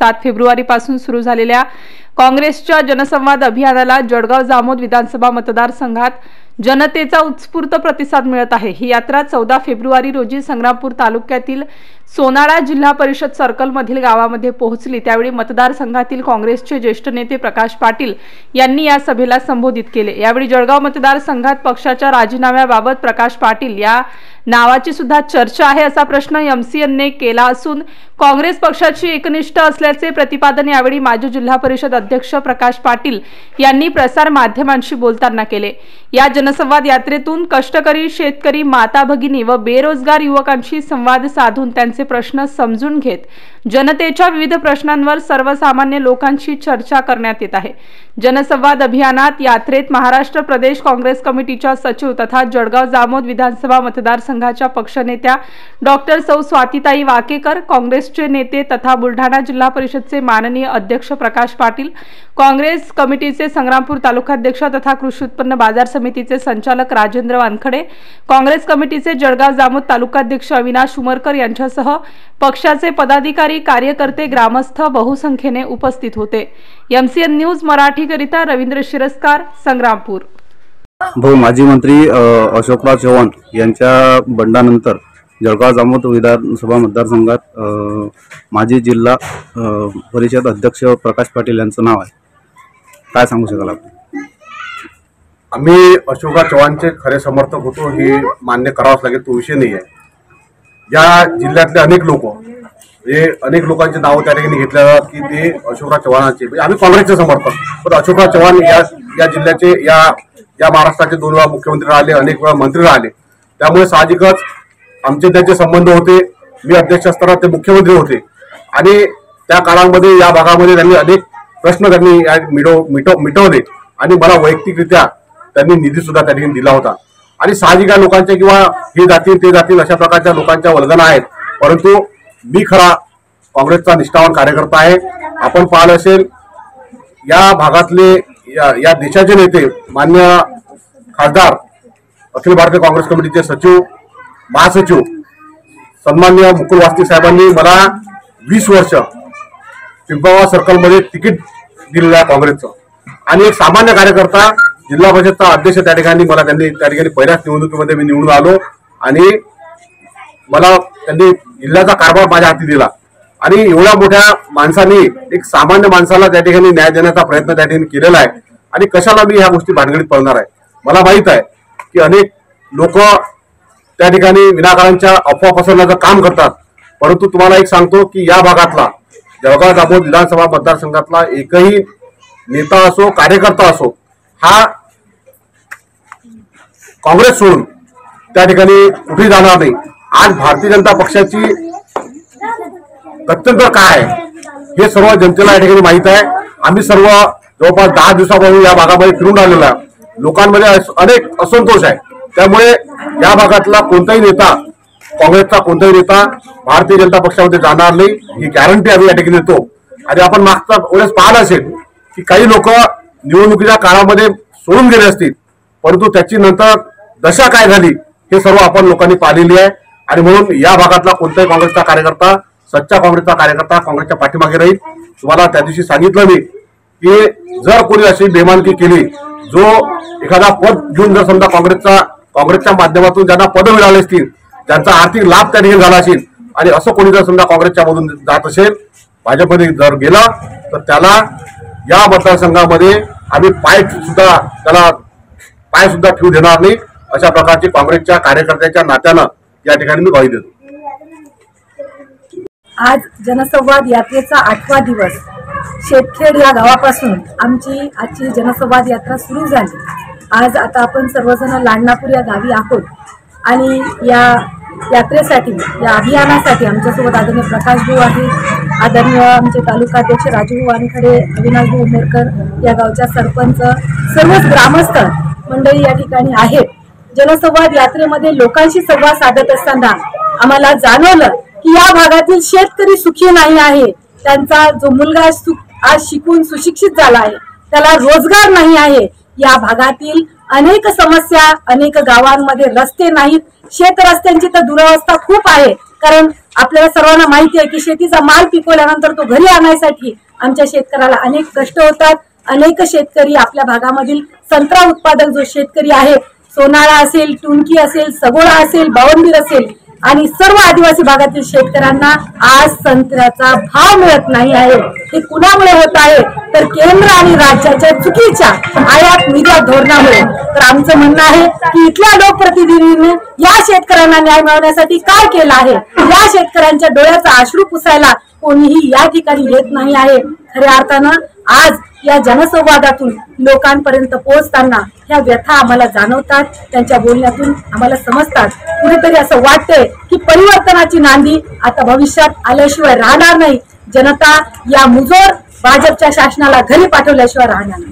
7 फेब्रुवारीपासून सुरू झालेल्या काँग्रेसच्या जनसंवाद अभियानाला जळगाव जामोद विधानसभा मतदारसंघात जनतेचा उत्स्फूर्त प्रतिसाद मिळत आहे। ही यात्रा 14 फेब्रुवारी रोजी संग्रामपूर तालुक्यातील सोनाळा जिल्हा परिषद सर्कल मधील गावामध्ये पोहोचली। त्यावेळी मतदारसंघातील काँग्रेसचे ज्येष्ठ नेते प्रकाश पाटील यांनी या सभेला संबोधित केले। यावेळी जळगाव मतदारसंघात पक्षाच्या राजीनाम्याबाबत प्रकाश पाटील या नावाची सुद्धा चर्चा आहे असा प्रश्न एमसीएनने केला असून काँग्रेस पक्षाची एकनिष्ठ असल्याचे प्रतिपादन यावेळी माजी जिल्हा परिषद अध्यक्ष प्रकाश पाटील यांनी प्रसार माध्यमांशी बोलताना केले। या जनसंवाद यात्रेतून कष्टकरी शेतकरी माता भगिनी व बेरोजगार युवकांशी संवाद साधून त्यांचे प्रश्न समजून घेत जनतेच्या विविध प्रश्नांवर सर्वसामान्य लोकांशी चर्चा करण्यात येत आहे। जनसंवाद अभियानात यात्रेत महाराष्ट्र प्रदेश काँग्रेस कमिटीच्या सचिव तथा जळगाव जामोद विधानसभा मतदारसंघाच्या पक्षनेत्या डॉक्टर सौ स्वातीताई वाकेकर, काँग्रेसचे नेते तथा बुलढाणा जिल्हा परिषदचे माननीय अध्यक्ष प्रकाश पाटील, काँग्रेस कमिटीचे संग्रामपूर तालुकाध्यक्ष तथा कृषी उत्पन्न बाजार समितीचे संचालक राजेंद्र वानखडे, काँग्रेस कमिटीचे जळगाव जामोद तालुकाध्यक्ष अविनाश उमरकर यांच्यासह पक्षाचे पदाधिकारी, कार्यकर्ते, ग्रामस्थ बहुसंख्येने उपस्थित होते। एमसीएन न्यूज मराठीकरिता रवींद्र शिरस्कार, संग्रामपूर। माजी मंत्री अशोकराव चव्हाण यांच्या बंडानंतर जळगाव जामोद विधानसभा मतदारसंघात माजी जिल्हा परिषद अध्यक्ष प्रकाश पाटील यांचं नाव आहे। काय सांगू शकाल आपण? आम्ही अशोकराव चव्हाणचे खरे समर्थक होतो हे मान्य करावंच लागेल, तो विषय नाही आहे। या जिल्ह्यातले अनेक लोकांची नावं त्या ठिकाणी घेतल्या जातात की ते अशोकराव चव्हाणांचे, म्हणजे आम्ही काँग्रेसचे समर्थक, पण अशोकराव चव्हाण या जिल्ह्याचे या महाराष्ट्राचे 2 वेळा मुख्यमंत्री राहिले, अनेक वेळा मंत्री राहिले, त्यामुळे साहजिकच आमचे त्यांचे संबंध होते। मी अध्यक्ष असताना ते मुख्यमंत्री होते आणि त्या काळामध्ये या भागामध्ये त्यांनी अनेक प्रश्न मिटवले आणि मला वैयक्तिकरित्या त्यांनी निधी सुद्धा त्या ठिकाणी दिला होता। आणि साहजिक लोकांच्या किंवा हे जातील ते जातील अशा प्रकारच्या लोकांच्या वल्गना आहेत, परंतु मी खरा काँग्रेसचा निष्ठावान कार्यकर्ता आहे। आपण पाहिलं असेल या भागातले या देशाचे नेते मान्य खासदार, अखिल भारतीय काँग्रेस कमिटीचे सचिव, महासचिव सन्माननीय मुकुल वासनिक साहेबांनी मला 20 वर्ष पिंपळगाव सर्कलमध्ये तिकीट दिलेलं आहे काँग्रेसचं, आणि एक सामान्य कार्यकर्ता जिल्हा परिषदचा अध्यक्ष त्या ठिकाणी पहिल्याच निवडणुकीमध्ये मी निवडून आलो आणि मला त्यांनी जिल्ह्याचा कारभार माझ्या हाती दिला। आणि एवढ्या मोठ्या माणसाने एक सामान्य माणसाला त्या ठिकाणी न्याय देण्याचा प्रयत्न त्या ठिकाणी केलेला आहे आणि कशाला मी ह्या गोष्टी भानगडीत पडणार आहे। मला माहित आहे की अनेक लोक त्या ठिकाणी विनाकारांच्या अफवा पसरवण्याचं काम करतात, परंतु तुम्हाला एक सांगतो की या भागातला जळगाव जामोद विधानसभा मतदारसंघातला एकही नेता असो, कार्यकर्ता असो, हा काँग्रेस सोडून त्या ठिकाणी कुठेही जाणार नाही। आज भारतीय जनता पक्षाची गत्यंतर काय आहे हे सर्व जनतेला या ठिकाणी माहित आहे। आम्ही सर्व जवळपास 10 दिवसापासून या भागामध्ये फिरून आलेलो आहे, लोकांमध्ये अनेक असंतोष आहे, त्यामुळे या भागातला कोणताही नेता, काँग्रेसचा कोणताही नेता भारतीय जनता पक्षामध्ये जाणार नाही ही गॅरंटी आम्ही या ठिकाणी देतो। आणि आपण मागचा वेळेस पाहिलं असेल की काही लोक निवडणुकीच्या काळामध्ये सोडून गेले असतील, परंतु त्याची नंतर दशा काय झाली हे सर्व आपण लोकांनी पाहिलेली आहे। आणि म्हणून या भागातला कोणताही काँग्रेसचा कार्यकर्ता, सच्चा काँग्रेसचा कार्यकर्ता काँग्रेसच्या पाठीमागे राहील। तुम्हाला त्या दिवशी सांगितलं मी की जर कोणी अशी बेमानकी केली, जो एखादा पद घेऊन जर समजा काँग्रेसच्या माध्यमातून ज्यांना पद मिळाले असतील, ज्यांचा आर्थिक लाभ त्या ठिकाणी झाला असेल, आणि असं कोणी जर समजा काँग्रेसच्या मधून जात असेल, भाजपमध्ये जर गेला तर त्याला या मतदारसंघामध्ये आम्ही पाय सुद्धा ठेवू देणार नाही, अशा प्रकारची काँग्रेसच्या कार्यकर्त्याच्या नात्यानं या ठिकाणी मी ग्वाही देतो। आज जनसंवाद यात्रेचा 8वा दिवस शेतखेड या गावापासून आमची आजची जनसंवाद यात्रा सुरू झाली। आज आता आपण सर्वजण लांडणापूर या गावी आहोत आणि या यात्रेसाठी, या अभियानासाठी आमच्यासोबत आदरणीय प्रकाश भाऊ आहे, आदरणीय आमचे तालुकाध्यक्ष राजू वानखडे, अविनाश उमरकर, या गावच्या सरपंच, सर्वच ग्रामस्थ मंडळी या ठिकाणी आहेत। जनसंवाद यात्रेमध्ये लोकांशी संवाद साधत असताना आम्हाला जाणवलं की या भागातील शेतकरी सुखी नाही आहे। त्यांचा जो मुलगा आज शिकून सुशिक्षित झाला आहे त्याला रोजगार नाही आहे। या भागातील अनेक समस्या, अनेक गावांमध्ये रस्ते नाहीत, शेत रस्त्यांची तर दुरावस्था खूप आहे, कारण आपल्याला सर्वांना माहिती आहे की शेतीचा माल पिकवल्यानंतर तो घरी आणण्यासाठी आमच्या शेतकऱ्याला अनेक कष्ट होतात. अनेक शेतकरी आपल्या भागामधील संत्रा उत्पादक जो शेतकरी आहे, सोनाळा असेल, टुनकी असेल, सगोळा असेल, बावनबीर असेल आणि सर्व आदिवासी भागातील शेतकऱ्यांना आज संत्र्याचा भाव मिळत नाही आहे. हे कुणामुळे होत आहे तर केंद्र आणि राज्याच्या चुकीच्या आयात निर्यात धोरणामुळे. तर आमचं म्हणणं आहे की इथल्या लोकप्रतिनिधींनी या शेतकऱ्यांना न्याय मिळवण्यासाठी काय केलं आहे, या शेतकऱ्यांच्या डोळ्याचा अश्रू पुसायला कोणीही या ठिकाणी येत नाही आहे. खऱ्या अर्थानं आज या जनसंवादातून लोकांपर्यंत पोहोचताना ह्या व्यथा आम्हाला जाणवतात, त्यांच्या बोलण्यातून आम्हाला समजतात. कुठेतरी असं वाटतंय की परिवर्तनाची नांदी आता भविष्यात आल्याशिवाय राहणार नाही. जनता या मुजोर भाजपच्या शासनाला घरी पाठवल्याशिवाय राहणार नाही.